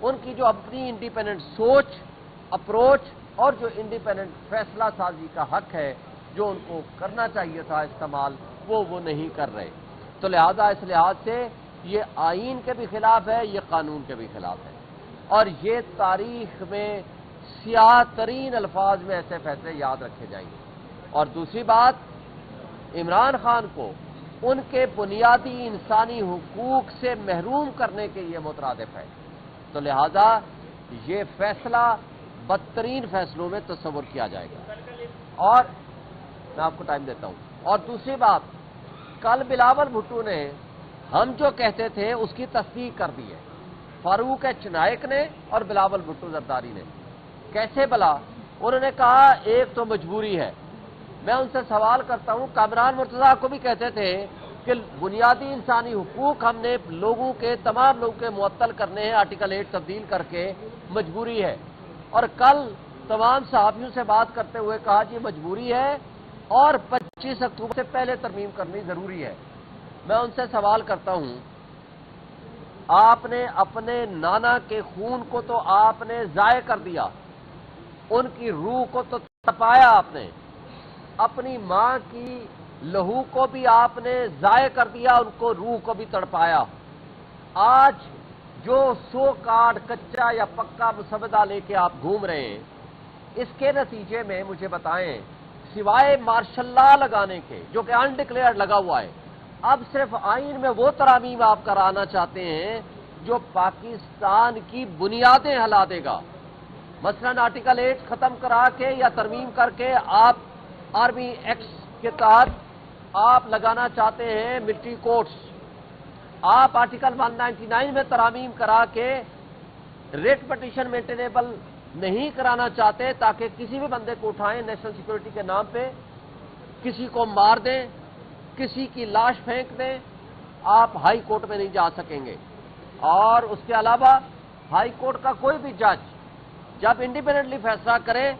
ان کی جو اپنی انڈیپینڈنٹ سوچ، اپروچ اور جو انڈیپینڈنٹ فیصلہ سازی کا حق ہے جو ان کو کرنا چاہیے تھا استعمال، وہ نہیں کر رہے. تو لہذا اس لحاظ سے یہ آئین کے بھی خلاف ہے، یہ قانون کے بھی خلاف ہے، اور یہ تاریخ میں سیاہ ترین الفاظ میں ایسے فیصلے یاد رکھے جائیں گے. اور دوسری بات، عمران خان کو ان کے بنیادی انسانی حقوق سے محروم کرنے کے یہ مترادف ہے. تو لہذا یہ فیصلہ بدترین فیصلوں میں تصور کیا جائے گا. اور میں آپ کو ٹائم دیتا ہوں. اور دوسری بات، کل بلاول بھٹو نے ہم جو کہتے تھے اس کی تصدیق کر دی ہے، فاروق چنائک نے اور بلاول بھٹو زرداری نے. کیسے بلا؟ انہوں نے کہا ایک تو مجبوری ہے. میں ان سے سوال کرتا ہوں، کامران مرتضیٰ کو بھی کہتے تھے کہ بنیادی انسانی حقوق ہم نے لوگوں کے، تمام لوگوں کے معطل کرنے ہیں آرٹیکل 8 تبدیل کر کے، مجبوری ہے. اور کل تمام صحافیوں سے بات کرتے ہوئے کہا جی مجبوری ہے اور 25 اکتوبر سے پہلے ترمیم کرنی ضروری ہے. میں ان سے سوال کرتا ہوں، آپ نے اپنے نانا کے خون کو تو آپ نے ضائع کر دیا، ان کی روح کو تو تپایا آپ نے، اپنی ماں کی لہو کو بھی آپ نے ضائع کر دیا، ان کو روح کو بھی تڑپایا. آج جو 100 کارڈ کچا یا پکا مسودہ لے کے آپ گھوم رہے ہیں، اس کے نتیجے میں مجھے بتائیں، سوائے مارشل لا لگانے کے جو کہ انڈکلیئرڈ لگا ہوا ہے، اب صرف آئین میں وہ ترامیم آپ کرانا چاہتے ہیں جو پاکستان کی بنیادیں ہلا دے گا. مثلا آرٹیکل 8 ختم کرا کے یا ترمیم کر کے آپ آرمی ایکٹس کے تحت آپ لگانا چاہتے ہیں ملٹری کوڈز. آپ آرٹیکل 199 میں ترامیم کرا کے ریٹ پٹیشن مینٹینیبل نہیں کرانا چاہتے تاکہ کسی بھی بندے کو اٹھائیں نیشنل سیکورٹی کے نام پہ، کسی کو مار دیں، کسی کی لاش پھینک دیں. آپ ہائی کورٹ میں نہیں جا سکیں گے. اور اس کے علاوہ ہائی کورٹ کا کوئی بھی جج جب انڈیپینڈنٹلی فیصلہ کرے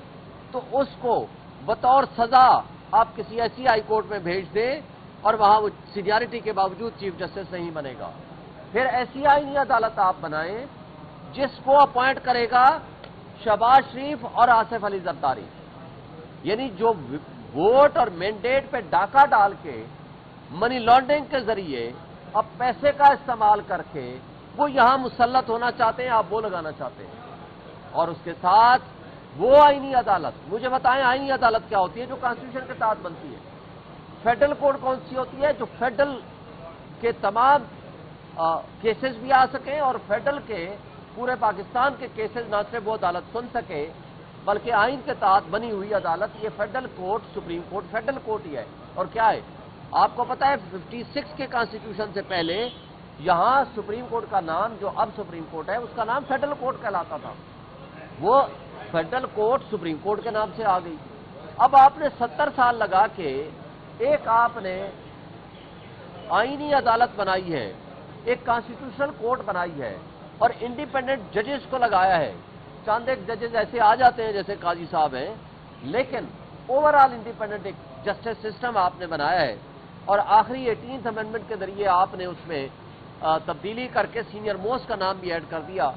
تو اس کو بطور سزا آپ کسی ایسی ہائی کورٹ میں بھیج دیں اور وہاں وہ سینیارٹی کے باوجود چیف جسٹس نہیں بنے گا. پھر ایسی آئینی عدالت آپ بنائیں جس کو اپوائنٹ کرے گا شہباز شریف اور آصف علی زرداری، یعنی جو ووٹ اور مینڈیٹ پہ ڈاکہ ڈال کے منی لانڈرنگ کے ذریعے اب پیسے کا استعمال کر کے وہ یہاں مسلط ہونا چاہتے ہیں، آپ وہ لگانا چاہتے ہیں. اور اس کے ساتھ وہ آئینی عدالت، مجھے بتائیں آئینی عدالت کیا ہوتی ہے جو کانسٹیٹیوشن کے تحت بنتی ہے؟ فیڈرل کوڈ کون سی ہوتی ہے جو فیڈرل کے تمام کیسز بھی آ سکیں اور فیڈرل کے پورے پاکستان کے کیسز نہ صرف وہ عدالت سن سکے بلکہ آئین کے تحت بنی ہوئی عدالت. یہ federal court, supreme court federal court ہی ہے. اور کیا ہے آپ کو پتا ہے 56 کے کانسٹیٹیوشن سے پہلے یہاں سپریم کورٹ کا نام، جو اب سپریم کورٹ ہے، اس کا نام فیڈرل کورٹ کہلاتا تھا. وہ فیڈرل کورٹ سپریم کورٹ کے نام سے آ گئی. اب آپ نے 70 سال لگا کے ایک آپ نے آئینی عدالت بنائی ہے، ایک کانسٹیٹیوشنل کورٹ بنائی ہے اور انڈیپینڈنٹ ججز کو لگایا ہے. چاند ایک ججز ایسے آ جاتے ہیں جیسے قاضی صاحب ہیں، لیکن اوور آل انڈیپینڈنٹ ایک جسٹس سسٹم آپ نے بنایا ہے. اور آخری 18th امینڈمنٹ کے ذریعے آپ نے اس میں تبدیلی کر کے سینئر موسٹ کا نام بھی ایڈ کر دیا.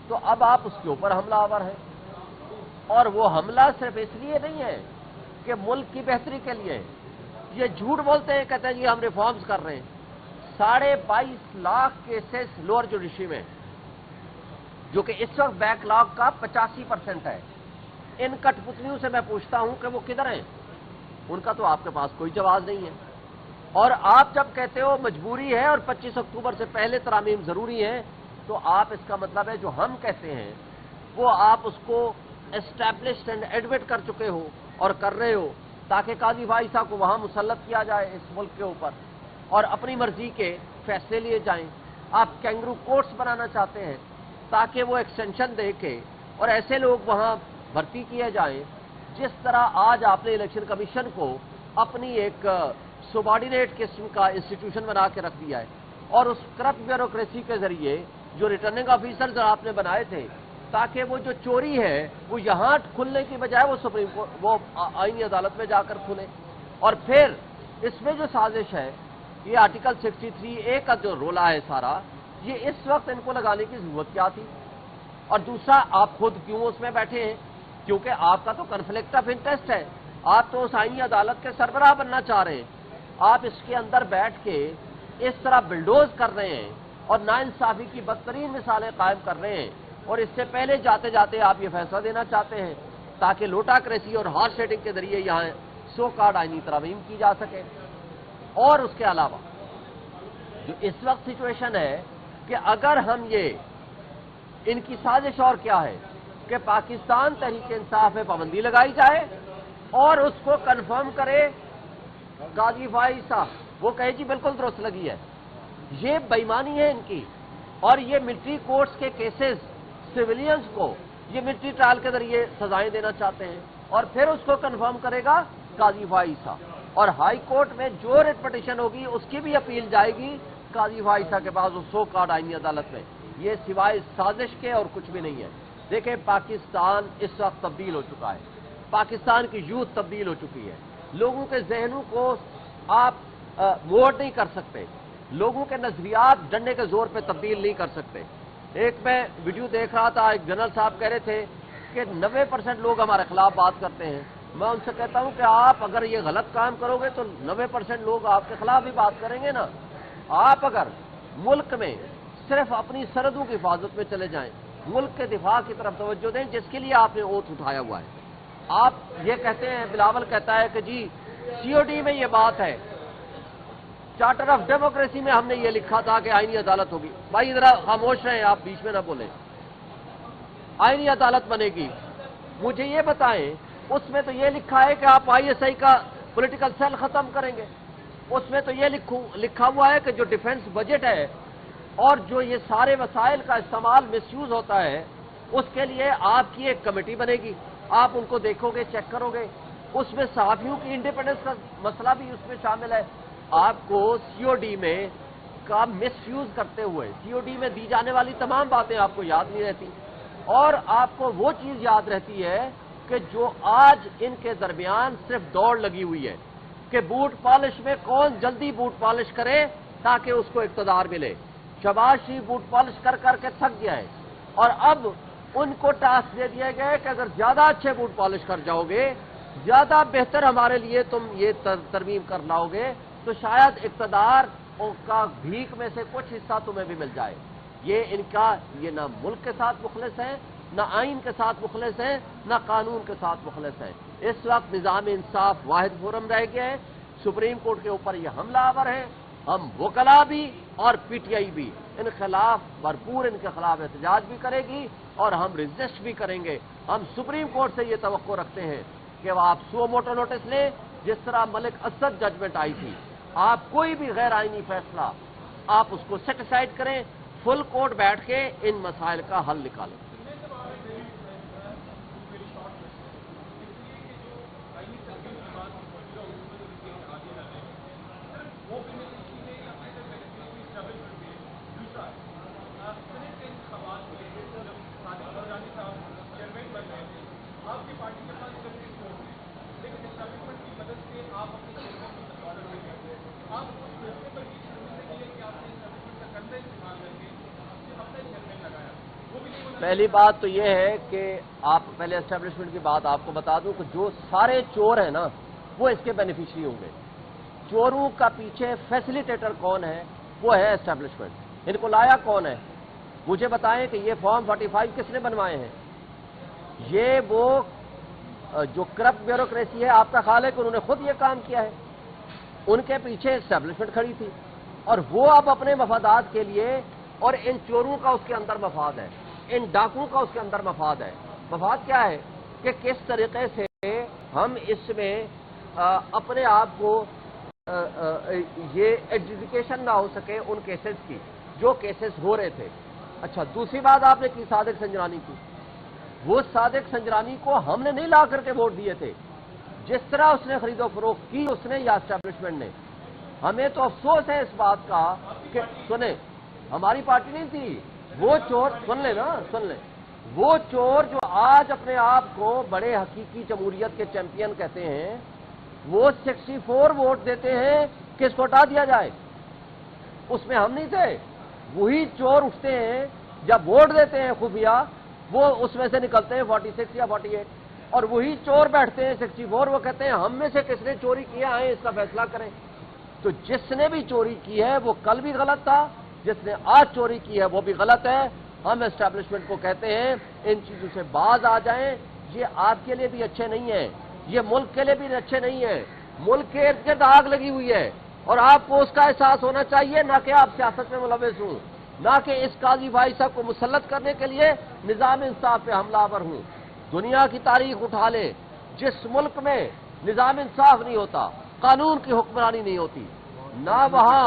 تو اب آپ اس کے اوپر حملہ آور ہیں، اور وہ حملہ صرف اس لیے نہیں ہے کہ ملک کی بہتری کے لیے. یہ جھوٹ بولتے ہیں، کہتے ہیں جی ہم ریفارمز کر رہے ہیں. 22.5 لاکھ کیسز لوور جوڈیشری میں جو کہ اس وقت بیک لاگ کا 85% ہے. ان کٹ پتلیوں سے میں پوچھتا ہوں کہ وہ کدھر ہیں؟ ان کا تو آپ کے پاس کوئی جواز نہیں ہے. اور آپ جب کہتے ہو مجبوری ہے اور 25 اکتوبر سے پہلے ترامیم ضروری ہے، تو آپ اس کا مطلب ہے جو ہم کہتے ہیں وہ آپ اس کو اسٹیبلشڈ اینڈ ایڈمٹ کر چکے ہو اور کر رہے ہو تاکہ قاضی فائزہ کو وہاں مسلط کیا جائے اس ملک کے اوپر اور اپنی مرضی کے فیصلے لیے جائیں. آپ کینگرو کورٹس بنانا چاہتے ہیں تاکہ وہ ایکسٹینشن دے کے اور ایسے لوگ وہاں بھرتی کیے جائیں. جس طرح آج آپ نے الیکشن کمیشن کو اپنی ایک سبارڈینیٹ قسم کا انسٹیٹیوشن بنا کے رکھ دیا ہے اور اس کرپٹ بیوروکریسی کے ذریعے جو ریٹرننگ آفیسرز آپ نے بنائے تھے تاکہ وہ جو چوری ہے وہ یہاں کھلنے کی بجائے وہ سپریم کورٹ، وہ آئینی عدالت میں جا کر کھلے. اور پھر اس میں جو سازش ہے، یہ آرٹیکل 63A کا جو رولا ہے سارا، یہ اس وقت ان کو لگانے کی ضرورت کیا تھی؟ اور دوسرا آپ خود کیوں اس میں بیٹھے ہیں؟ کیونکہ آپ کا تو کنفلکٹ آف انٹرسٹ ہے، آپ تو اس آئینی عدالت کے سربراہ بننا چاہ رہے ہیں، آپ اس کے اندر بیٹھ کے اس طرح بلڈوز کر رہے ہیں اور ناانصافی کی بدترین مثالیں قائم کر رہے ہیں، اور اس سے پہلے جاتے جاتے آپ یہ فیصلہ دینا چاہتے ہیں تاکہ لوٹاکریسی اور ہارس ریٹنگ کے ذریعے یہاں سو کارڈ آئینی ترامیم کی جا سکے۔ اور اس کے علاوہ جو اس وقت سچویشن ہے کہ اگر ہم یہ ان کی سازش اور کیا ہے کہ پاکستان تحریک انصاف میں پابندی لگائی جائے اور اس کو کنفرم کرے قاضی فائز صاحب، وہ کہے جی بالکل درست لگی ہے۔ یہ بےایمانی ہے ان کی، اور یہ ملٹری کورٹس کے کیسز سویلینز کو یہ ملٹری ٹرائل کے ذریعے سزائیں دینا چاہتے ہیں، اور پھر اس کو کنفرم کرے گا قاضی فائز صاحب، اور ہائی کورٹ میں جو ریٹ پٹیشن ہوگی اس کی بھی اپیل جائے گی قاضی فائز صاحب کے پاس اس سو کارڈ آئینی عدالت میں۔ یہ سوائے سازش کے اور کچھ بھی نہیں ہے۔ دیکھیں پاکستان اس وقت تبدیل ہو چکا ہے، پاکستان کی یوتھ تبدیل ہو چکی ہے، لوگوں کے ذہنوں کو آپ موڑ نہیں کر سکتے، لوگوں کے نظریات ڈنڈے کے زور پہ تبدیل نہیں کر سکتے۔ ایک میں ویڈیو دیکھ رہا تھا، ایک جنرل صاحب کہہ رہے تھے کہ 90% لوگ ہمارے خلاف بات کرتے ہیں۔ میں ان سے کہتا ہوں کہ آپ اگر یہ غلط کام کرو گے تو 90% لوگ آپ کے خلاف بھی بات کریں گے نا۔ آپ اگر ملک میں صرف اپنی سرحدوں کی حفاظت میں چلے جائیں، ملک کے دفاع کی طرف توجہ دیں جس کے لیے آپ نے اوتھ اٹھایا ہوا ہے۔ آپ یہ کہتے ہیں، بلاول کہتا ہے کہ جی سی او ڈی میں یہ بات ہے، چارٹر آف ڈیموکریسی میں ہم نے یہ لکھا تھا کہ آئینی عدالت ہوگی۔ بھائی ذرا خاموش رہیں، آپ بیچ میں نہ بولیں۔ آئینی عدالت بنے گی، مجھے یہ بتائیں اس میں تو یہ لکھا ہے کہ آپ آئی ایس آئی کا پولیٹیکل سیل ختم کریں گے، اس میں تو یہ لکھا ہوا ہے کہ جو ڈیفنس بجٹ ہے اور جو یہ سارے وسائل کا استعمال مس یوز ہوتا ہے اس کے لیے آپ کی ایک کمیٹی بنے گی، آپ ان کو دیکھو گے، چیک کرو گے، اس میں صحافیوں کی انڈیپینڈنس کا مسئلہ بھی اس میں شامل ہے۔ آپ کو سی او ڈی میں کا مس یوز کرتے ہوئے سی او ڈی میں دی جانے والی تمام باتیں آپ کو یاد نہیں رہتی، اور آپ کو وہ چیز یاد رہتی ہے کہ جو آج ان کے درمیان صرف دوڑ لگی ہوئی ہے کہ بوٹ پالش میں کون جلدی بوٹ پالش کرے تاکہ اس کو اقتدار ملے۔ شہباز شریف بوٹ پالش کر کر کے تھک گیا ہے، اور اب ان کو ٹاسک دے دیا گیا ہے کہ اگر زیادہ اچھے بوٹ پالش کر جاؤ گے، زیادہ بہتر ہمارے لیے تم یہ ترمیم کر لاؤ گے تو شاید اقتدار کا بھیک میں سے کچھ حصہ تمہیں بھی مل جائے۔ یہ ان کا یہ نہ ملک کے ساتھ مخلص ہے، نہ آئین کے ساتھ مخلص ہیں، نہ قانون کے ساتھ مخلص ہیں۔ اس وقت نظام انصاف واحد فورم رہ گیا ہے، سپریم کورٹ کے اوپر یہ حملہ آور ہے، ہم وکلا بھی اور پی ٹی آئی بھی ان خلاف بھرپور ان کے خلاف احتجاج بھی کرے گی اور ہم ریزسٹ بھی کریں گے۔ ہم سپریم کورٹ سے یہ توقع رکھتے ہیں کہ وہ آپ سو موٹو نوٹس لیں، جس طرح ملک اسد ججمنٹ آئی تھی، آپ کوئی بھی غیر آئینی فیصلہ آپ اس کو سیٹ اسائڈ کریں، فل کورٹ بیٹھ کے ان مسائل کا حل نکالیں۔ پہلی بات تو یہ ہے کہ آپ پہلے اسٹیبلشمنٹ کی بات آپ کو بتا دوں کہ جو سارے چور ہیں نا وہ اس کے بینیفیشری ہوں گے۔ چوروں کا پیچھے فیسیلیٹیٹر کون ہے؟ وہ ہے اسٹیبلشمنٹ۔ ان کو لایا کون ہے؟ مجھے بتائیں کہ یہ فارم 45 کس نے بنوائے ہیں؟ یہ وہ جو کرپٹ بیوروکریسی ہے، آپ کا خیال ہے کہ انہوں نے خود یہ کام کیا ہے؟ ان کے پیچھے اسٹیبلشمنٹ کھڑی تھی، اور وہ اب اپنے مفادات کے لیے، اور ان چوروں کا اس کے اندر مفاد ہے، ان ڈاکوؤں کا اس کے اندر مفاد ہے۔ مفاد کیا ہے کہ کس طریقے سے ہم اس میں اپنے آپ کو یہ ایڈجوڈیکیشن نہ ہو سکے ان کیسز کی جو کیسز ہو رہے تھے۔ اچھا، دوسری بات آپ نے کی صادق سنجرانی کی۔ وہ صادق سنجرانی کو ہم نے نہیں لا کر کے ووٹ دیے تھے، جس طرح اس نے خرید و فروخت کی اس نے یا اسٹیبلشمنٹ نے۔ ہمیں تو افسوس ہے اس بات کا کہ سنیں، ہماری پارٹی نہیں تھی وہ چور، سن لیں نا، سن لیں، وہ چور جو آج اپنے آپ کو بڑے حقیقی جمہوریت کے چیمپئن کہتے ہیں، وہ 64 ووٹ دیتے ہیں کہ اس کو ہٹا دیا جائے۔ اس میں ہم نہیں تھے۔ وہی چور اٹھتے ہیں جب ووٹ دیتے ہیں خفیہ وہ اس میں سے نکلتے ہیں 46 یا 48، اور وہی چور بیٹھتے ہیں 64، وہ کہتے ہیں ہم میں سے کس نے چوری کیا، آئیں اس کا فیصلہ کریں۔ تو جس نے بھی چوری کی ہے وہ کل بھی غلط تھا، جس نے آج چوری کی ہے وہ بھی غلط ہے۔ ہم اسٹیبلشمنٹ کو کہتے ہیں ان چیزوں سے باز آ جائیں، یہ آپ کے لیے بھی اچھے نہیں ہیں، یہ ملک کے لیے بھی اچھے نہیں ہیں۔ ملک کے ارد گرد آگ لگی ہوئی ہے اور آپ کو اس کا احساس ہونا چاہیے، نہ کہ آپ سیاست میں ملوث ہوں، نہ کہ اس قاضی بھائی صاحب کو مسلط کرنے کے لیے نظام انصاف پہ حملہ آور ہوں۔ دنیا کی تاریخ اٹھا لے، جس ملک میں نظام انصاف نہیں ہوتا، قانون کی حکمرانی نہیں ہوتی، نہ وہاں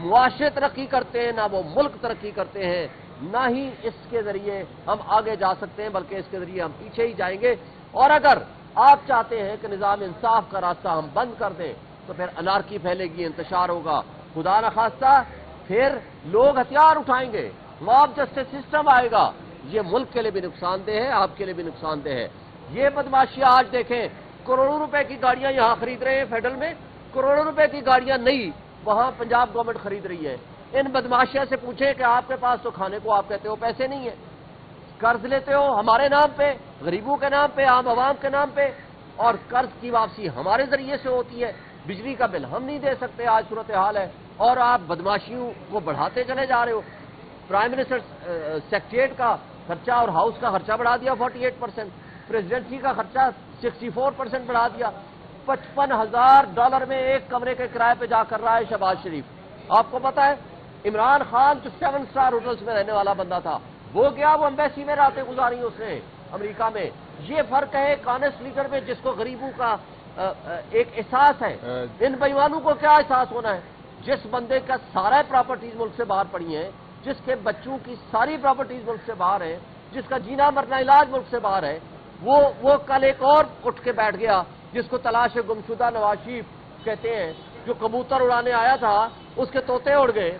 معاشرے ترقی کرتے ہیں، نہ وہ ملک ترقی کرتے ہیں، نہ ہی اس کے ذریعے ہم آگے جا سکتے ہیں، بلکہ اس کے ذریعے ہم پیچھے ہی جائیں گے۔ اور اگر آپ چاہتے ہیں کہ نظام انصاف کا راستہ ہم بند کر دیں تو پھر انارکی پھیلے گی، انتشار ہوگا، خدا نخواستہ پھر لوگ ہتھیار اٹھائیں گے، موب جسٹس سسٹم آئے گا۔ یہ ملک کے لیے بھی نقصان دہ ہے، آپ کے لیے بھی نقصان دہ ہے۔ یہ بدماشیاں آج دیکھیں، کروڑوں روپے کی گاڑیاں یہاں خرید رہے ہیں فیڈرل میں، کروڑوں روپے کی گاڑیاں نئی وہاں پنجاب گورنمنٹ خرید رہی ہے۔ ان بدماشیوں سے پوچھیں کہ آپ کے پاس تو کھانے کو آپ کہتے ہو پیسے نہیں ہیں، قرض لیتے ہو ہمارے نام پہ، غریبوں کے نام پہ، عام عوام کے نام پہ، اور قرض کی واپسی ہمارے ذریعے سے ہوتی ہے، بجلی کا بل ہم نہیں دے سکتے، آج صورتحال ہے، اور آپ بدماشیوں کو بڑھاتے چلے جا رہے ہو۔ پرائم منسٹر سیکریٹریٹ کا خرچہ اور ہاؤس کا خرچہ بڑھا دیا 48%، پریزیڈنسی کا خرچہ 64% بڑھا دیا، $55,000 میں ایک کمرے کے کرائے پہ جا کر رہا ہے شہباز شریف۔ آپ کو پتا ہے عمران خان جو 7 اسٹار ہوٹلز میں رہنے والا بندہ تھا، وہ گیا، وہ ایمبیسی میں راتیں گزاری اس نے امریکہ میں۔ یہ فرق ہے ایک آنےسٹ لیڈر میں جس کو غریبوں کا ایک احساس ہے، ان بےایمانوں کو کیا احساس ہونا ہے؟ جس بندے کا سارا پراپرٹیز ملک سے باہر پڑی ہیں، جس کے بچوں کی ساری پراپرٹیز ملک سے باہر ہیں، جس کا جینا مرنا علاج ملک سے باہر ہے، وہ کل ایک اور اٹھ کے بیٹھ گیا جس کو تلاش گمشدہ نواز شریف کہتے ہیں، جو کبوتر اڑانے آیا تھا اس کے طوطے اڑ گئے،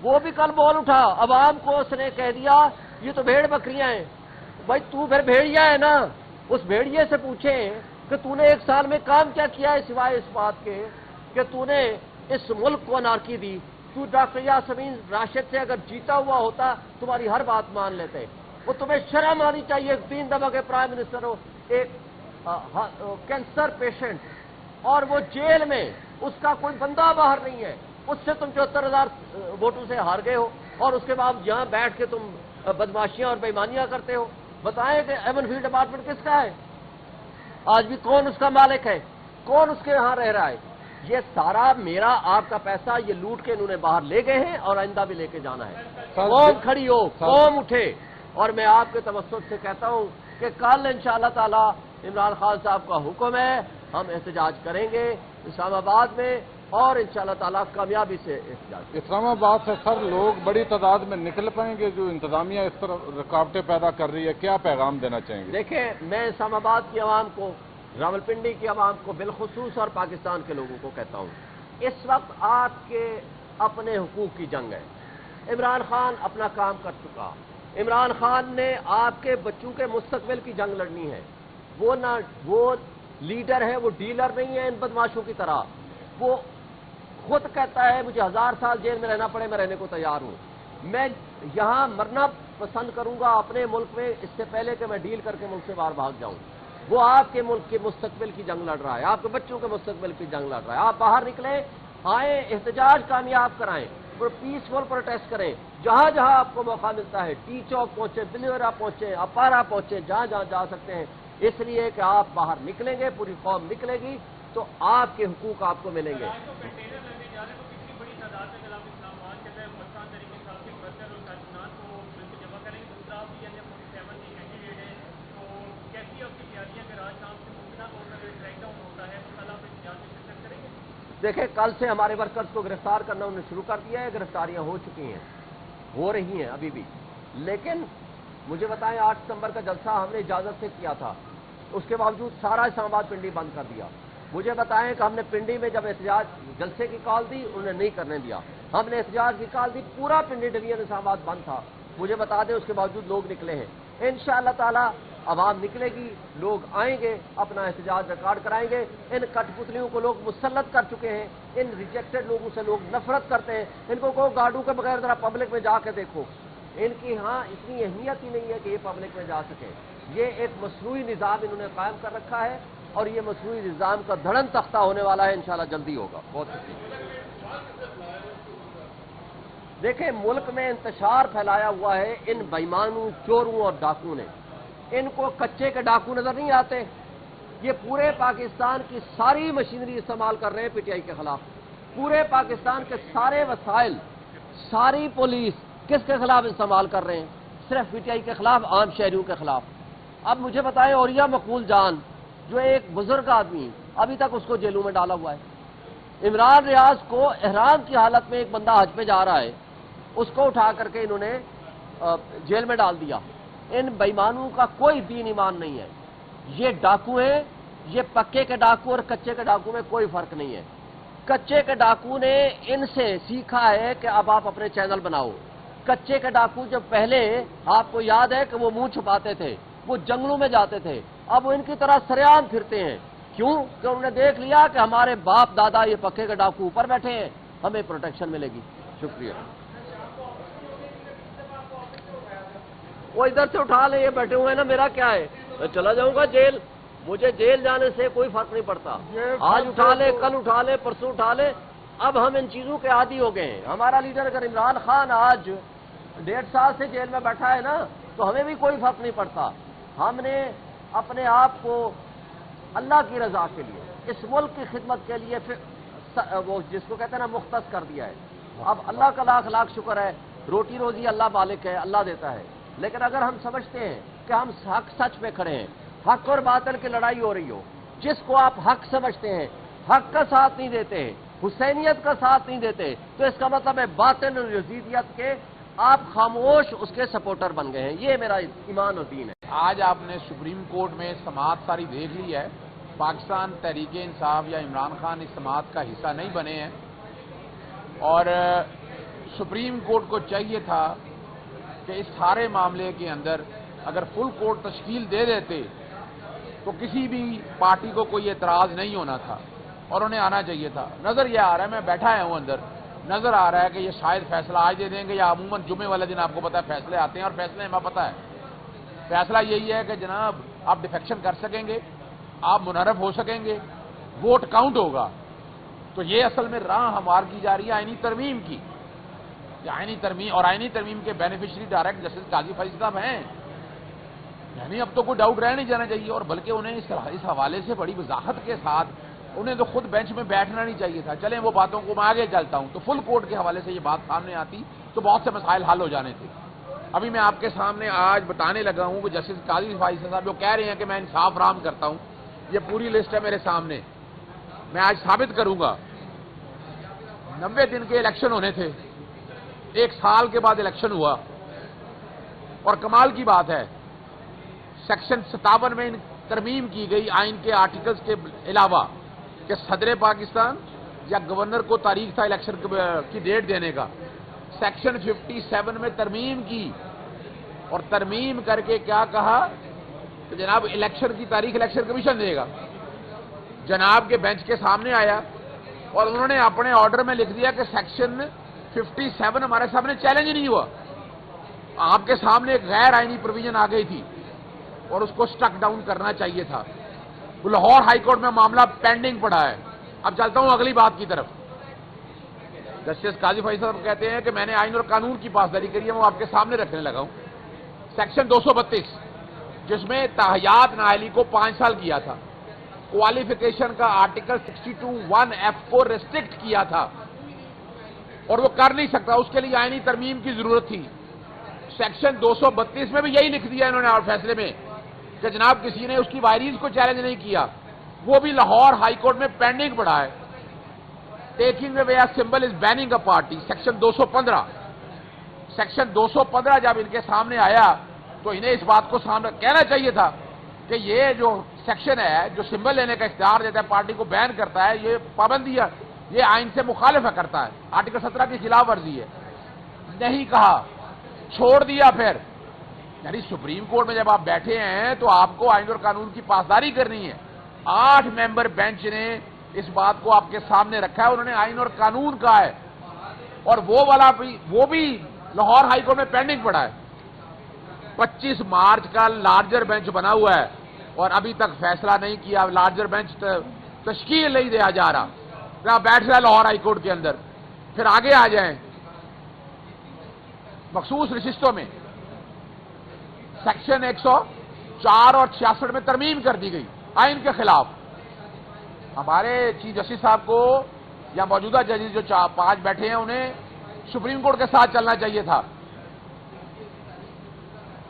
وہ بھی کل بول اٹھا، عوام کو اس نے کہہ دیا یہ تو بھیڑ بکریاں ہیں۔ بھائی تو پھر بھیڑیا ہے نا، اس بھیڑیے سے پوچھیں کہ تو نے 1 سال میں کام کیا کیا ہے سوائے اس بات کے کہ تو نے اس ملک کو انارکی دی۔ تو ڈاکٹر یاسمین راشد سے اگر جیتا ہوا ہوتا تمہاری ہر بات مان لیتے۔ وہ تمہیں شرم آنی چاہیے، 3 دفعہ کے پرائم منسٹر ہو، ایک کینسر پیشنٹ، اور وہ جیل میں، اس کا کوئی بندہ باہر نہیں ہے، اس سے تم 74,000 ووٹوں سے ہار گئے ہو، اور اس کے بعد یہاں بیٹھ کے تم بدماشیاں اور بےایمانیاں کرتے ہو۔ بتائیں کہ ایون فیلڈ ڈپارٹمنٹ کس کا ہے؟ آج بھی کون اس کا مالک ہے؟ کون اس کے یہاں رہ رہا ہے؟ یہ سارا میرا آپ کا پیسہ یہ لوٹ کے انہوں نے باہر لے گئے ہیں اور آئندہ بھی لے کے جانا ہے۔ قوم کھڑی ہو، قوم اٹھے، اور میں آپ کے توسط سے کہتا ہوں کہ کل انشاءاللہ تعالی عمران خان صاحب کا حکم ہے، ہم احتجاج کریں گے اسلام آباد میں، اور انشاءاللہ تعالی کامیابی سے احتجاج کریں گے۔ اسلام آباد سے سر لوگ بڑی تعداد میں نکل پائیں گے؟ جو انتظامیہ اس طرح رکاوٹیں پیدا کر رہی ہے، کیا پیغام دینا چاہیں گے؟ دیکھیں، میں اسلام آباد کی عوام کو، راولپنڈی کی عوام کو بالخصوص، اور پاکستان کے لوگوں کو کہتا ہوں، اس وقت آپ کے اپنے حقوق کی جنگ ہے۔ عمران خان اپنا کام کر چکا، عمران خان نے آپ کے بچوں کے مستقبل کی جنگ لڑنی ہے۔ وہ لیڈر ہے، وہ ڈیلر نہیں ہے ان بدماشوں کی طرح۔ وہ خود کہتا ہے مجھے 1000 سال جیل میں رہنا پڑے میں رہنے کو تیار ہوں، میں یہاں مرنا پسند کروں گا اپنے ملک میں اس سے پہلے کہ میں ڈیل کر کے ملک سے باہر بھاگ جاؤں۔ وہ آپ کے ملک کے مستقبل کی جنگ لڑ رہا ہے، آپ کے بچوں کے مستقبل کی جنگ لڑ رہا ہے۔ آپ باہر نکلیں، آئیں، احتجاج کامیاب کرائیں، پیسفل پروٹیسٹ کریں، جہاں جہاں آپ کو موقع ملتا ہے، ٹی چوک پہنچے، بلیورا پہنچے، اپارا پہنچے، جہاں جہاں جا سکتے ہیں، اس لیے کہ آپ باہر نکلیں گے، پوری قوم نکلے گی تو آپ کے حقوق آپ کو ملیں گے۔ دیکھیں، کل سے ہمارے ورکرز کو گرفتار کرنا انہوں نے شروع کر دیا ہے، گرفتاریاں ہو چکی ہیں، ہو رہی ہیں ابھی بھی، لیکن مجھے بتائیں 8 ستمبر کا جلسہ ہم نے اجازت سے کیا تھا، اس کے باوجود سارا اسلام آباد پنڈی بند کر دیا۔ مجھے بتائیں کہ ہم نے پنڈی میں جب احتجاج جلسے کی کال دی انہوں نے نہیں کرنے دیا، ہم نے احتجاج کی کال دی، پورا پنڈی ڈویژن اسلام آباد بند تھا، مجھے بتا دیں اس کے باوجود لوگ نکلے ہیں۔ انشاءاللہ تعالی عوام نکلے گی، لوگ آئیں گے، اپنا احتجاج ریکارڈ کرائیں گے۔ ان کٹ پتلیوں کو لوگ مسلط کر چکے ہیں، ان ریجیکٹڈ لوگوں سے لوگ نفرت کرتے ہیں، ان کو گاڑوں کے بغیر ذرا پبلک میں جا کے دیکھو، ان کی ہاں اتنی اہمیت ہی نہیں ہے کہ یہ پبلک میں جا سکے. یہ ایک مصنوعی نظام انہوں نے قائم کر رکھا ہے اور یہ مصنوعی نظام کا دھڑن تختہ ہونے والا ہے، انشاءاللہ جلدی ہوگا. بہت شکریہ. دیکھیں ملک میں انتشار پھیلایا ہوا ہے ان بےایمانوں، چوروں اور ڈاکو نے. ان کو کچے کے ڈاکو نظر نہیں آتے. یہ پورے پاکستان کی ساری مشینری استعمال کر رہے ہیں پی ٹی آئی کے خلاف. پورے پاکستان کے سارے وسائل، ساری پولیس کس کے خلاف استعمال کر رہے ہیں؟ صرف پی ٹی آئی کے خلاف، عام شہریوں کے خلاف. اب مجھے بتائیں اوریہ مقبول جان جو ایک بزرگ آدمی، ابھی تک اس کو جیلوں میں ڈالا ہوا ہے. عمران ریاض کو احرام کی حالت میں ایک بندہ حج پہ جا رہا ہے، اس کو اٹھا کر کے انہوں نے جیل میں ڈال دیا. ان بےایمانوں کا کوئی دین ایمان نہیں ہے. یہ ڈاکو ہیں. یہ پکے کے ڈاکو اور کچے کے ڈاکو میں کوئی فرق نہیں ہے. کچے کے ڈاکو نے ان سے سیکھا ہے کہ اب آپ اپنے چینل بناؤ. کچے کے ڈاکو جب پہلے آپ کو یاد ہے کہ وہ منہ چھپاتے تھے، وہ جنگلوں میں جاتے تھے، اب وہ ان کی طرح سریعام پھرتے ہیں. کیوں؟ کہ انہوں نے دیکھ لیا کہ ہمارے باپ دادا یہ پکے کے ڈاکو اوپر بیٹھے ہیں، ہمیں پروٹیکشن ملے گی. شکریہ. وہ ادھر سے اٹھا لے، یہ بیٹھے ہوئے ہیں نا، میرا کیا ہے؟ میں چلا جاؤں گا جیل. مجھے جیل جانے سے کوئی فرق نہیں پڑتا. آج اٹھا لے، کل اٹھا لے، پرسوں اٹھا لے. اب ہم ان چیزوں کے عادی ہو گئے ہیں. ہمارا لیڈر اگر عمران خان آج 1.5 سال سے جیل میں بیٹھا ہے نا، تو ہمیں بھی کوئی فرق نہیں پڑتا. ہم نے اپنے آپ کو اللہ کی رضا کے لیے، اس ملک کی خدمت کے لیے وہ جس کو کہتے ہیں نا مختص کر دیا ہے. اب اللہ کا لاکھ لاکھ شکر ہے، روٹی روزی اللہ مالک ہے، اللہ دیتا ہے. لیکن اگر ہم سمجھتے ہیں کہ ہم حق سچ پہ کھڑے ہیں، حق اور باطل کی لڑائی ہو رہی ہو، جس کو آپ حق سمجھتے ہیں حق کا ساتھ نہیں دیتے، حسینیت کا ساتھ نہیں دیتے، تو اس کا مطلب ہے باطل اور یزیدیت کے آپ خاموش اس کے سپورٹر بن گئے ہیں. یہ میرا ایمان اور دین ہے. آج آپ نے سپریم کورٹ میں سماعت ساری دیکھ لی ہے. پاکستان تحریک انصاف یا عمران خان اس سماعت کا حصہ نہیں بنے ہیں، اور سپریم کورٹ کو چاہیے تھا کہ اس سارے معاملے کے اندر اگر فل کورٹ تشکیل دے دیتے تو کسی بھی پارٹی کو کوئی اعتراض نہیں ہونا تھا اور انہیں آنا چاہیے تھا. نظر یہ آ رہا ہے، میں بیٹھا ہوں اندر، نظر آ رہا ہے کہ یہ شاید فیصلہ آج دے دیں گے، یا عموماً جمعے والے دن آپ کو پتا ہے فیصلے آتے ہیں، اور فیصلے ہمیں پتا ہے. فیصلہ یہی ہے کہ جناب آپ ڈیفیکشن کر سکیں گے، آپ منحرف ہو سکیں گے، ووٹ کاؤنٹ ہوگا. تو یہ اصل میں راہ ہموار کی جا رہی ہے آئینی ترمیم کی. آئینی ترمیم اور آئینی ترمیم کے بینیفیشری ڈائریکٹ جسٹس قاضی فیصل صاحب ہیں. یعنی اب تو کوئی ڈاؤٹ رہ نہیں جانا چاہیے، اور بلکہ انہیں اس حوالے سے بڑی وضاحت کے ساتھ انہیں تو خود بینچ میں بیٹھنا نہیں چاہیے تھا. چلیں وہ باتوں کو میں آگے چلتا ہوں. تو فل کورٹ کے حوالے سے یہ بات سامنے آتی تو بہت سے مسائل حل ہو جانے تھے. ابھی میں آپ کے سامنے آج بتانے لگا ہوں کہ جسٹس قاضی فیصل صاحب جو کہہ رہے ہیں کہ میں انصاف فراہم کرتا ہوں، یہ پوری لسٹ ہے میرے سامنے. میں آج ثابت کروں گا. 90 دن کے الیکشن ہونے تھے، 1 سال کے بعد الیکشن ہوا، اور کمال کی بات ہے سیکشن 57 میں ترمیم کی گئی آئین کے آرٹیکلز کے علاوہ کہ صدر پاکستان یا گورنر کو تاریخ تھا الیکشن کی ڈیٹ دینے کا. سیکشن 57 میں ترمیم کی، اور ترمیم کر کے کیا کہا کہ جناب الیکشن کی تاریخ الیکشن کمیشن دے گا. جناب کے بینچ کے سامنے آیا اور انہوں نے اپنے آرڈر میں لکھ دیا کہ سیکشن 57 ہمارے سامنے چیلنج نہیں ہوا. آپ کے سامنے ایک غیر آئینی پروویژن آ گئی تھی اور اس کو سٹک ڈاؤن کرنا چاہیے تھا. لاہور ہائی کورٹ میں معاملہ پینڈنگ پڑا ہے. اب چلتا ہوں اگلی بات کی طرف. جسٹس قاضی فیصل صاحب کہتے ہیں کہ میں نے آئین اور قانون کی پاسداری کری ہے، وہ آپ کے سامنے رکھنے لگا ہوں. سیکشن 232 جس میں تاحیات نااہلی کو 5 سال کیا تھا، کوالیفیکیشن کا آرٹیکل 62(1)(f) کو ریسٹرکٹ کیا تھا اور وہ کر نہیں سکتا، اس کے لیے آئینی ترمیم کی ضرورت تھی. سیکشن 232 میں بھی یہی لکھ دیا انہوں نے اور فیصلے میں کہ جناب کسی نے اس کی وائریز کو چیلنج نہیں کیا، وہ بھی لاہور ہائی کورٹ میں پینڈنگ پڑا ہے. Taking away a symbol is banning a party, section 215. Section 215 جب ان کے سامنے آیا تو انہیں اس بات کو سامنے کہنا چاہیے تھا کہ یہ جو سیکشن ہے جو سمبل لینے کا اختیار دیتا ہے، پارٹی کو بین کرتا ہے، یہ پابندی ہے، یہ آئین سے مخالف کرتا ہے، آرٹیکل 17 کی خلاف ورزی ہے. نہیں کہا، چھوڑ دیا. پھر یعنی سپریم کورٹ میں جب آپ بیٹھے ہیں تو آپ کو آئین اور قانون کی پاسداری کرنی ہے. 8 ممبر بینچ نے اس بات کو آپ کے سامنے رکھا ہے، انہوں نے آئین اور قانون کا ہے، اور وہ بھی لاہور ہائی کورٹ میں پینڈنگ پڑا ہے. 25 مارچ کا لارجر بینچ بنا ہوا ہے اور ابھی تک فیصلہ نہیں کیا. لارجر بینچ تشکیل نہیں دیا جا رہا. جہاں بیٹھ رہا ہے لاہور ہائی کورٹ کے اندر. پھر آگے آ جائیں. مخصوص نشستوں میں سیکشن 104 اور 66 میں ترمیم کر دی گئی آئین کے خلاف. ہمارے چیف جسٹس صاحب کو یا موجودہ ججز جو 5 بیٹھے ہیں انہیں سپریم کورٹ کے ساتھ چلنا چاہیے تھا.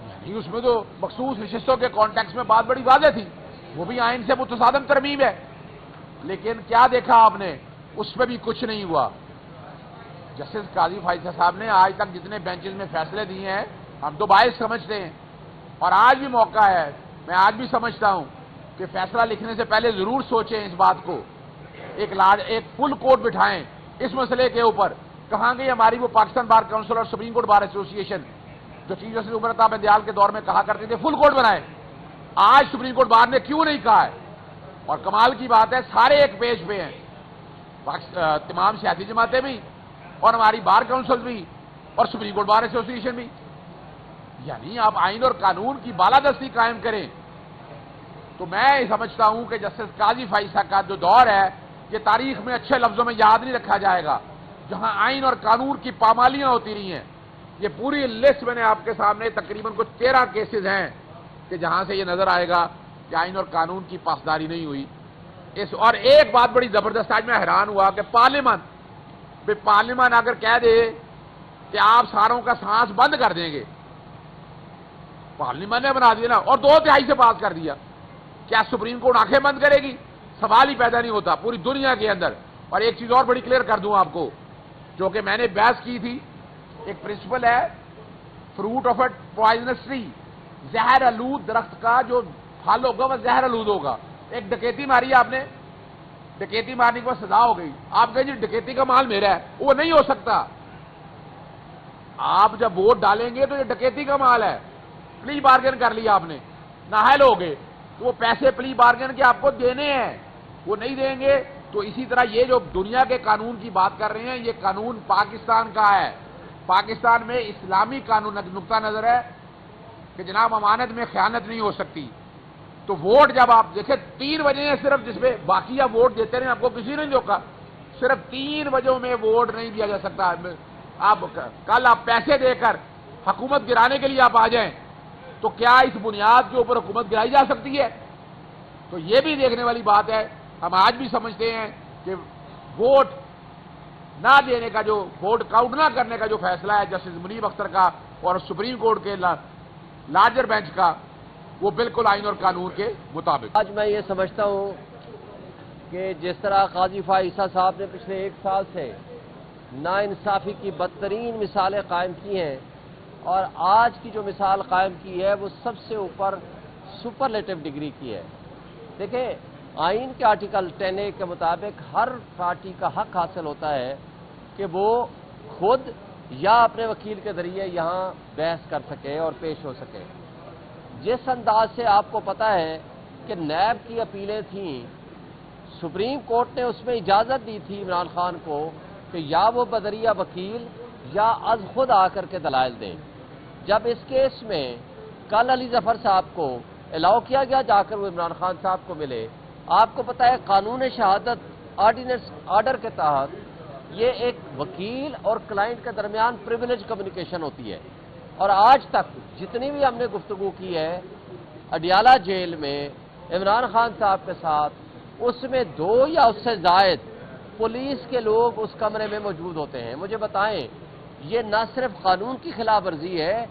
یعنی اس میں تو مخصوص نشستوں کے کانٹیکس میں بات بڑی واضح تھی. وہ بھی آئین سے متصادم ترمیم ہے. لیکن کیا دیکھا آپ نے؟ اس پہ بھی کچھ نہیں ہوا. جسٹس قاضی فائزہ صاحب نے آج تک جتنے بینچز میں فیصلے دیے ہیں ہم تو باعث سمجھتے ہیں اور آج بھی موقع ہے. میں آج بھی سمجھتا ہوں کہ فیصلہ لکھنے سے پہلے ضرور سوچیں اس بات کو. ایک فل کورٹ بٹھائیں اس مسئلے کے اوپر. کہاں گئی ہماری وہ پاکستان بار کونسل اور سپریم کورٹ بار ایسوسی ایشن جو چیف جسٹس عمر عطا بندیال کے دور میں کہا کرتے تھے فل کورٹ بنائیں. آج سپریم کورٹ بار نے کیوں نہیں کہا ہے؟ اور کمال کی بات ہے سارے ایک پیج پہ ہیں. تمام سیاسی جماعتیں بھی اور ہماری بار کونسل بھی اور سپریم کورٹ بار ایسوسی ایشن بھی. یعنی آپ آئین اور قانون کی بالادستی قائم کریں. تو میں سمجھتا ہوں کہ جسٹس قاضی فائزہ کا جو دور ہے یہ تاریخ میں اچھے لفظوں میں یاد نہیں رکھا جائے گا. جہاں آئین اور قانون کی پامالیاں ہوتی رہی ہیں. یہ پوری لسٹ میں نے آپ کے سامنے تقریباً کچھ 13 کیسز ہیں کہ جہاں سے یہ نظر آئے گا کہ آئین اور قانون کی پاسداری نہیں ہوئی. اور ایک بات بڑی زبردست آج میں حیران ہوا کہ پارلیمان اگر کہہ دے کہ آپ ساروں کا سانس بند کر دیں گے. پارلیمان نے بنا دیا نا اور 2/3 سے پاس کر دیا. کیا سپریم کورٹ آنکھیں بند کرے گی؟ سوال ہی پیدا نہیں ہوتا پوری دنیا کے اندر. اور ایک چیز اور بڑی کلیئر کر دوں آپ کو جو کہ میں نے بحث کی تھی. ایک پرنسپل ہے fruit of a poisonous tree. زہر آلود درخت کا جو پھل ہوگا وہ زہر آلود ہوگا. ایک ڈکیتی ماری آپ نے, ڈکیتی مارنے کے بعد سزا ہو گئی. آپ کہیں جی ڈکیتی کا مال میرا ہے. وہ نہیں ہو سکتا. آپ جب ووٹ ڈالیں گے تو یہ ڈکیتی کا مال ہے. پلی بارگن کر لیا آپ نے, نااہل ہو گئے تو وہ پیسے پلی بارگن کے آپ کو دینے ہیں. وہ نہیں دیں گے تو اسی طرح یہ جو دنیا کے قانون کی بات کر رہے ہیں یہ قانون پاکستان کا ہے. پاکستان میں اسلامی قانون نقطہ نظر ہے کہ جناب امانت میں خیانت نہیں ہو سکتی. تو ووٹ جب آپ دیکھیں 3 وجہ ہیں صرف جس میں باقی آپ ووٹ دیتے رہے آپ کو کسی نے نہیں روکا. صرف 3 وجہوں میں ووٹ نہیں دیا جا سکتا. آپ کل آپ پیسے دے کر حکومت گرانے کے لیے آپ آ جائیں تو کیا اس بنیاد کے اوپر حکومت گرائی جا سکتی ہے؟ تو یہ بھی دیکھنے والی بات ہے. ہم آج بھی سمجھتے ہیں کہ ووٹ نہ دینے کا جو ووٹ کاؤنٹ نہ کرنے کا جو فیصلہ ہے جسٹس منیب اختر کا اور سپریم کورٹ کے لارجر بینچ کا وہ بالکل آئین اور قانون کے مطابق. آج میں یہ سمجھتا ہوں کہ جس طرح قاضی فائزہ صاحب نے پچھلے 1 سال سے ناانصافی کی بدترین مثالیں قائم کی ہیں اور آج کی جو مثال قائم کی ہے وہ سب سے اوپر سپرلیٹو ڈگری کی ہے. دیکھیں آئین کے آرٹیکل 10A کے مطابق ہر پارٹی کا حق حاصل ہوتا ہے کہ وہ خود یا اپنے وکیل کے ذریعے یہاں بحث کر سکے اور پیش ہو سکے. جس انداز سے آپ کو پتہ ہے کہ نیب کی اپیلیں تھیں, سپریم کورٹ نے اس میں اجازت دی تھی عمران خان کو کہ یا وہ بذریعہ وکیل یا از خود آ کر کے دلائل دیں. جب اس کیس میں کل علی ظفر صاحب کو الاؤ کیا گیا جا کر وہ عمران خان صاحب کو ملے, آپ کو پتہ ہے قانون شہادت آرڈیننس آرڈر کے تحت یہ ایک وکیل اور کلائنٹ کے درمیان پریویلیج کمیونیکیشن ہوتی ہے. اور آج تک جتنی بھی ہم نے گفتگو کی ہے اڈیالہ جیل میں عمران خان صاحب کے ساتھ, اس میں 2 یا اس سے زائد پولیس کے لوگ اس کمرے میں موجود ہوتے ہیں. مجھے بتائیں یہ نہ صرف قانون کی خلاف ورزی ہے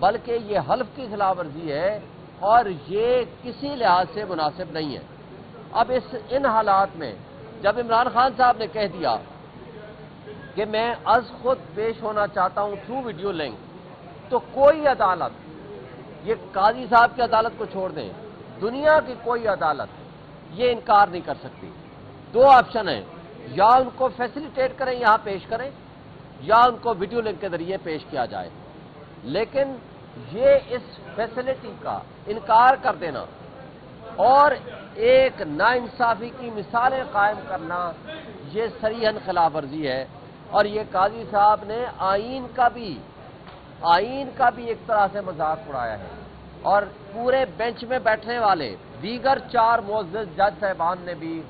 بلکہ یہ حلف کی خلاف ورزی ہے اور یہ کسی لحاظ سے مناسب نہیں ہے. اب ان حالات میں جب عمران خان صاحب نے کہہ دیا کہ میں از خود پیش ہونا چاہتا ہوں تھرو ویڈیو لنک, تو کوئی عدالت, یہ قاضی صاحب کی عدالت کو چھوڑ دیں, دنیا کی کوئی عدالت یہ انکار نہیں کر سکتی. 2 آپشن ہیں, یا ان کو فیسیلیٹیٹ کریں یہاں پیش کریں یا ان کو ویڈیو لنک کے ذریعے پیش کیا جائے. لیکن یہ اس فیسلٹی کا انکار کر دینا اور ایک ناانصافی کی مثالیں قائم کرنا یہ صریحاً خلاف ورزی ہے. اور یہ قاضی صاحب نے آئین کا بھی آئین کا بھی ایک طرح سے مذاق اڑایا ہے، اور پورے بینچ میں بیٹھنے والے دیگر 4 معزز جج صاحبان نے بھی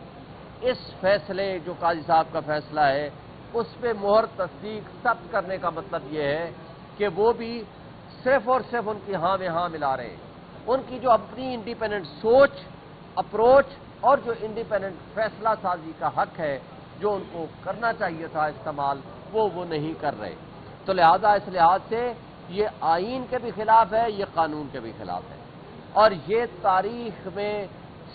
اس فیصلے جو قاضی صاحب کا فیصلہ ہے اس پہ مہر تصدیق ثبت کرنے کا مطلب یہ ہے کہ وہ بھی صرف اور صرف ان کی ہاں میں ہاں ملا رہے ہیں. ان کی جو اپنی انڈیپینڈنٹ سوچ، اپروچ اور جو انڈیپینڈنٹ فیصلہ سازی کا حق ہے جو ان کو کرنا چاہیے تھا استعمال، وہ نہیں کر رہے. تو لہذا اس لحاظ سے یہ آئین کے بھی خلاف ہے، یہ قانون کے بھی خلاف ہے، اور یہ تاریخ میں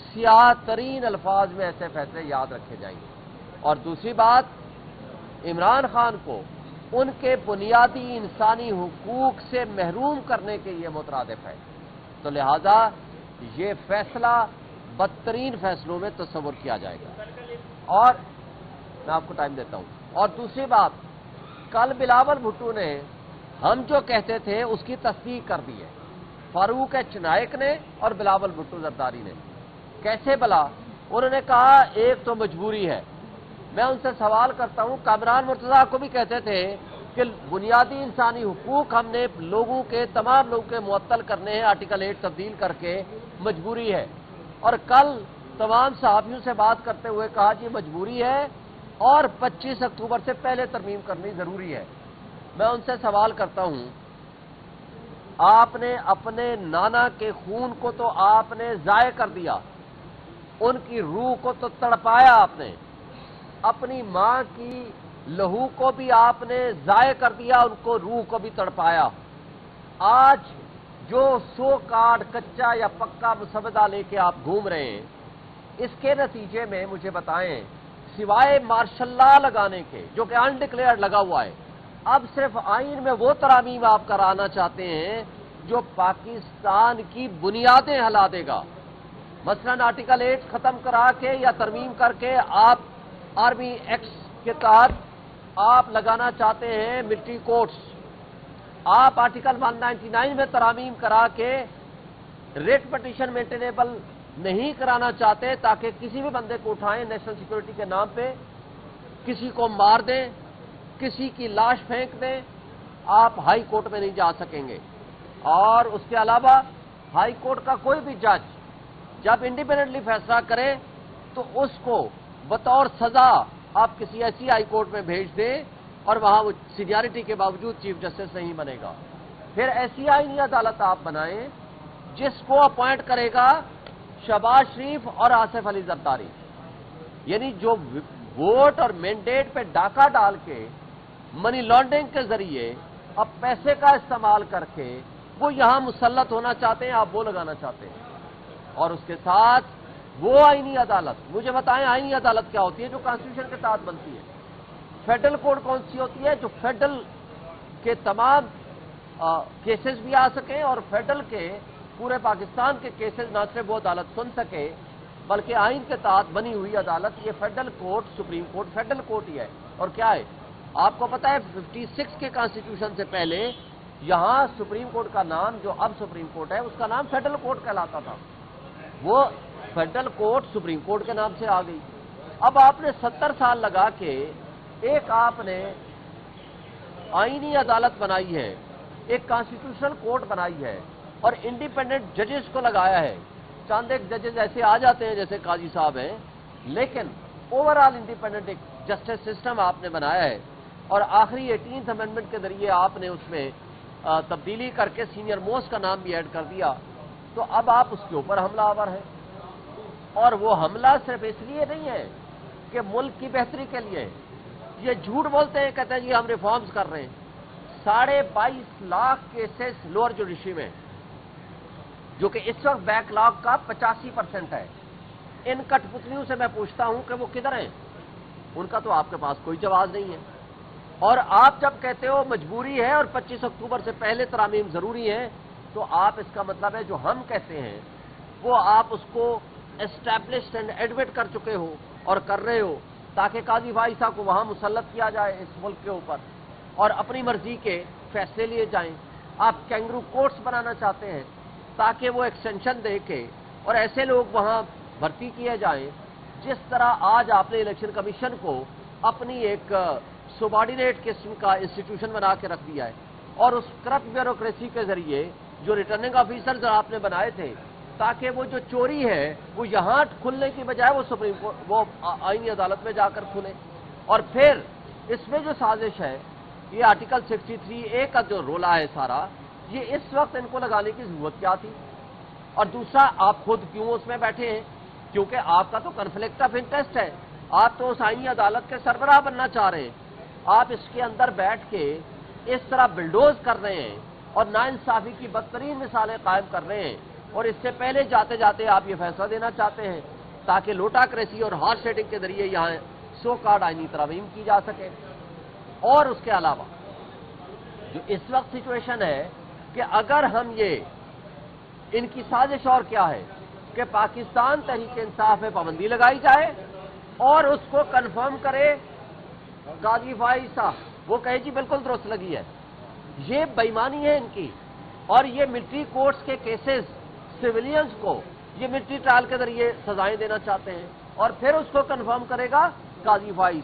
سیاہ ترین الفاظ میں ایسے فیصلے یاد رکھے جائیں گے. اور دوسری بات، عمران خان کو ان کے بنیادی انسانی حقوق سے محروم کرنے کے یہ مترادف ہے. تو لہذا یہ فیصلہ بدترین فیصلوں میں تصور کیا جائے گا. اور میں آپ کو ٹائم دیتا ہوں. اور دوسری بات، کل بلاول بھٹو نے ہم جو کہتے تھے اس کی تصدیق کر دی ہے، فاروق ایچ نائک نے اور بلاول بھٹو زرداری نے. کیسے بلا؟ انہوں نے کہا ایک تو مجبوری ہے. میں ان سے سوال کرتا ہوں، کامران مرتضیٰ کو بھی کہتے تھے کہ بنیادی انسانی حقوق ہم نے لوگوں کے، تمام لوگوں کے معطل کرنے ہیں آرٹیکل 8 تبدیل کر کے، مجبوری ہے. اور کل تمام صحافیوں سے بات کرتے ہوئے کہا جی مجبوری ہے اور 25 اکتوبر سے پہلے ترمیم کرنی ضروری ہے. میں ان سے سوال کرتا ہوں، آپ نے اپنے نانا کے خون کو تو آپ نے ضائع کر دیا، ان کی روح کو تو تڑپایا آپ نے، اپنی ماں کی لہو کو بھی آپ نے ضائع کر دیا، ان کو روح کو بھی تڑپایا. آج جو 100 کارڈ کچا یا پکا مسودہ لے کے آپ گھوم رہے ہیں، اس کے نتیجے میں مجھے بتائیں، سوائے مارشل لا لگانے کے جو کہ انڈکلیئرڈ لگا ہوا ہے، اب صرف آئین میں وہ ترامیم آپ کرانا چاہتے ہیں جو پاکستان کی بنیادیں ہلا دے گا. مثلا آرٹیکل 8 ختم کرا کے یا ترمیم کر کے آپ آرمی ایکٹس کے تحت آپ لگانا چاہتے ہیں ملٹری کورٹس. آپ آرٹیکل 199 میں ترامیم کرا کے ریٹ پٹیشن مینٹینیبل نہیں کرانا چاہتے تاکہ کسی بھی بندے کو اٹھائیں نیشنل سیکورٹی کے نام پہ، کسی کو مار دیں، کسی کی لاش پھینک دیں. آپ ہائی کورٹ میں نہیں جا سکیں گے. اور اس کے علاوہ ہائی کورٹ کا کوئی بھی جج جب انڈیپینڈنٹلی فیصلہ کرے تو اس کو بطور سزا آپ کسی ایسی ہائی کورٹ میں بھیج دیں اور وہاں وہ سینیارٹی کے باوجود چیف جسٹس نہیں بنے گا. پھر ایسی آئینی عدالت آپ بنائیں جس کو اپوائنٹ کرے گا شہباز شریف اور آصف علی زرداری، یعنی جو ووٹ اور مینڈیٹ پہ ڈاکہ ڈال کے منی لانڈرنگ کے ذریعے اب پیسے کا استعمال کر کے وہ یہاں مسلط ہونا چاہتے ہیں، آپ وہ لگانا چاہتے ہیں. اور اس کے ساتھ وہ آئینی عدالت، مجھے بتائیں آئینی عدالت کیا ہوتی ہے جو کانسٹیٹیوشن کے تحت بنتی ہے؟ فیڈرل کوڈ کون سی ہوتی ہے جو فیڈرل کے تمام کیسز بھی آ سکیں اور فیڈرل کے پورے پاکستان کے کیسز نہ صرف وہ عدالت سن سکے بلکہ آئین کے تحت بنی ہوئی عدالت. یہ federal court, supreme court federal court ہی ہے. اور کیا ہے آپ کو پتا ہے 56 کے کانسٹیٹیوشن سے پہلے یہاں سپریم کورٹ کا نام جو اب سپریم کورٹ ہے اس کا نام فیڈرل کورٹ کہلاتا تھا. وہ فیڈرل کورٹ سپریم کورٹ کے نام سے آ گئی. اب آپ نے 70 سال لگا کے ایک آپ نے آئینی عدالت بنائی ہے، ایک کانسٹیٹیوشنل کورٹ بنائی ہے اور انڈیپینڈنٹ ججز کو لگایا ہے. چاند ایک ججز ایسے آ جاتے ہیں جیسے قاضی صاحب ہیں، لیکن اوور آل انڈیپینڈنٹ ایک جسٹس سسٹم آپ نے بنایا ہے. اور آخری 18th امینڈمنٹ کے ذریعے آپ نے اس میں تبدیلی کر کے سینئر موسٹ کا نام بھی ایڈ کر دیا. تو اب آپ اس کے اوپر حملہ آور ہیں، اور وہ حملہ صرف اس لیے نہیں ہے کہ ملک کی بہتری کے لیے. یہ جھوٹ بولتے ہیں، کہتے ہیں جی ہم ریفارمز کر رہے ہیں. 22.5 لاکھ کیسز لوور جوڈیشری میں جو کہ اس وقت بیک لاگ کا 85% ہے. ان کٹ پتلیوں سے میں پوچھتا ہوں کہ وہ کدھر ہیں؟ ان کا تو آپ کے پاس کوئی جواز نہیں ہے. اور آپ جب کہتے ہو مجبوری ہے اور 25 اکتوبر سے پہلے ترامیم ضروری ہے تو آپ اس کا مطلب ہے جو ہم کہتے ہیں وہ آپ اس کو اسٹیبلشڈ اینڈ ایڈمٹ کر چکے ہو اور کر رہے ہو تاکہ قاضی فائزہ کو وہاں مسلط کیا جائے اس ملک کے اوپر اور اپنی مرضی کے فیصلے لیے جائیں. آپ کینگرو کورٹس بنانا چاہتے ہیں تاکہ وہ ایکسٹینشن دے کے اور ایسے لوگ وہاں بھرتی کیے جائیں جس طرح آج آپ نے الیکشن کمیشن کو اپنی ایک سبارڈینیٹ قسم کا انسٹیٹیوشن بنا کے رکھ دیا ہے. اور اس کرپٹ بیوروکریسی کے ذریعے جو ریٹرننگ آفیسرز آپ نے بنائے تھے تاکہ وہ جو چوری ہے وہ یہاں کھلنے کی بجائے وہ سپریم کورٹ وہ آئینی عدالت میں جا کر کھلے. اور پھر اس میں جو سازش ہے یہ آرٹیکل 63A کا جو رولا ہے سارا, یہ اس وقت ان کو لگانے کی ضرورت کیا تھی؟ اور دوسرا, آپ خود کیوں اس میں بیٹھے ہیں؟ کیونکہ آپ کا تو کنفلکٹ آف انٹرسٹ ہے. آپ تو اس آئینی عدالت کے سربراہ بننا چاہ رہے ہیں. آپ اس کے اندر بیٹھ کے اس طرح بلڈوز کر رہے ہیں اور ناانصافی کی بدترین مثالیں قائم کر رہے ہیں. اور اس سے پہلے جاتے جاتے آپ یہ فیصلہ دینا چاہتے ہیں تاکہ لوٹاکریسی اور ہارس ریڈنگ کے ذریعے یہاں سو کارڈ آئینی ترمیم کی جا سکے. اور اس کے علاوہ جو اس وقت سچویشن ہے کہ اگر ہم یہ ان کی سازش اور کیا ہے کہ پاکستان تحریک انصاف میں پابندی لگائی جائے اور اس کو کنفرم کرے قاضی فائز صاحب, وہ کہے جی بالکل درست لگی ہے. یہ بےایمانی ہے ان کی. اور یہ ملٹری کورٹس کے کیسز سویلینز کو یہ ملٹری ٹرائل کے ذریعے سزائیں دینا چاہتے ہیں اور پھر اس کو کنفرم کرے گا قاضی فائز.